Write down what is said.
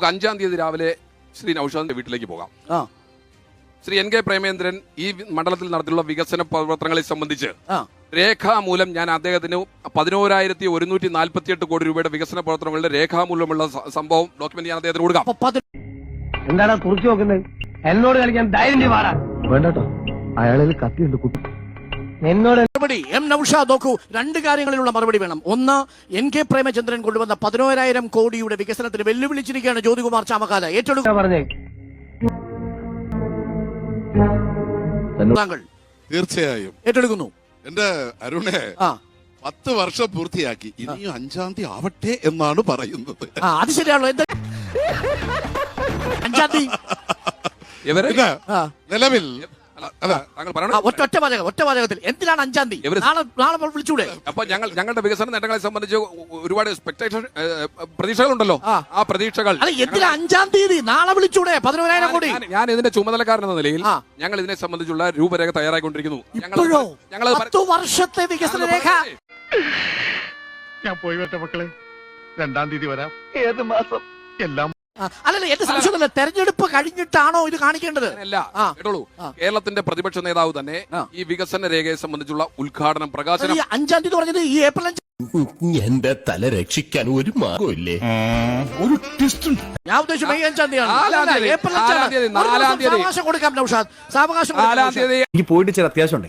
5-ാം തീയതി രാവിലെ ശ്രീ നൌഷാദിന്റെ വീട്ടിലേക്ക് പോകാം. ശ്രീ NK പ്രേമേന്ദ്രൻ ഈ മണ്ഡലത്തിൽ നടത്തിയുള്ള വികസന പ്രവർത്തനങ്ങളെ സംബന്ധിച്ച് രേഖാമൂലം ഞാൻ അദ്ദേഹത്തിന് 11,148 കോടി രൂപയുടെ വികസന പ്രവർത്തനങ്ങളുടെ രേഖാമൂലമുള്ള സംഭവം ഡോക്യുമെന്റ് ഞാൻ അദ്ദേഹത്തിന് കൊടുക്കാം. എന്താണ് കുറിച്ച് നോക്കുന്നത്? എന്നോട് കളിക്കാൻ ധൈര്യം വേണ്ടട്ടോ, അയാളിൽ കത്തിയുണ്ട്. എന്നോട് മറുപടി എം നൌഷാദ് നോക്കൂ, രണ്ട് കാര്യങ്ങളിലുള്ള മറുപടി വേണം. ഒന്ന്, NK പ്രേമചന്ദ്രൻ കൊണ്ടുവന്ന 11,000 കോടിയുടെ വികസനത്തിന് വെല്ലുവിളിച്ചിരിക്കുകയാണ് ജ്യോതികുമാർ ചാമക്കാല. ഏറ്റെടുക്കുക പറഞ്ഞേ. താങ്കൾ തീർച്ചയായും ഏറ്റെടുക്കുന്നു. എന്റെ അരുണെ 10 വർഷം പൂർത്തിയാക്കി, ഇനിയും 5-ാം തീയതി ആവട്ടെ എന്നാണ് പറയുന്നത്. അത് ശരിയാണല്ലോ. എന്താ 5-ാം തീയതി നിലവിൽ ഒറ്റ വാചകത്തിൽ എന്തിനാണ് 5-ാം തീയതി? നാളെ വിളിച്ചൂടെ? അപ്പൊ ഞങ്ങളുടെ വികസന നേട്ടങ്ങളെ സംബന്ധിച്ച് ഒരുപാട് പ്രതീക്ഷകളുണ്ടല്ലോ. ആ പ്രതീക്ഷകൾ എന്തിനാ 5-ാം തീയതി? നാളെ വിളിച്ചൂടെ? 11,000 കോടി. ഞാൻ ഇതിന്റെ ചുമതലക്കാരൻ എന്ന നിലയിൽ ഞങ്ങൾ ഇതിനെ സംബന്ധിച്ചുള്ള രൂപരേഖ തയ്യാറായിക്കൊണ്ടിരിക്കുന്നു. ഞങ്ങൾ 10 വർഷത്തെ വികസന രേഖ. ഞാൻ പോയി വരട്ടെ മക്കളെ, 2-ാം തീയതി വരാം. ഏത് മാസം? എല്ലാം അല്ലല്ല, എന്റെ സംശയമല്ല, തെരഞ്ഞെടുപ്പ് കഴിഞ്ഞിട്ടാണോ ഇത് കാണിക്കേണ്ടത്? കേട്ടോളൂ, കേരളത്തിന്റെ പ്രതിപക്ഷ നേതാവ് തന്നെ ഈ വികസന രേഖയെ സംബന്ധിച്ചുള്ള ഉദ്ഘാടനം പ്രകാശനം 5-ാം തീയതി പറഞ്ഞത് ഈ ഏപ്രിൽ 5. എന്റെ തല രക്ഷിക്കാൻ ഒരു മാർഗമില്ലേ? ഒരു ട്വിസ്റ്റ്. ഞാൻ ഉദ്ദേശിച്ചു മെയ് 5-ാം തീയതിയാണ്. ഏപ്രിൽ 5 സാവകാശം കൊടുക്കാം നൌഷാദ്, സാവകാശം. എനിക്ക് പോയിട്ട് ചില അത്യാവശ്യം ഉണ്ട്.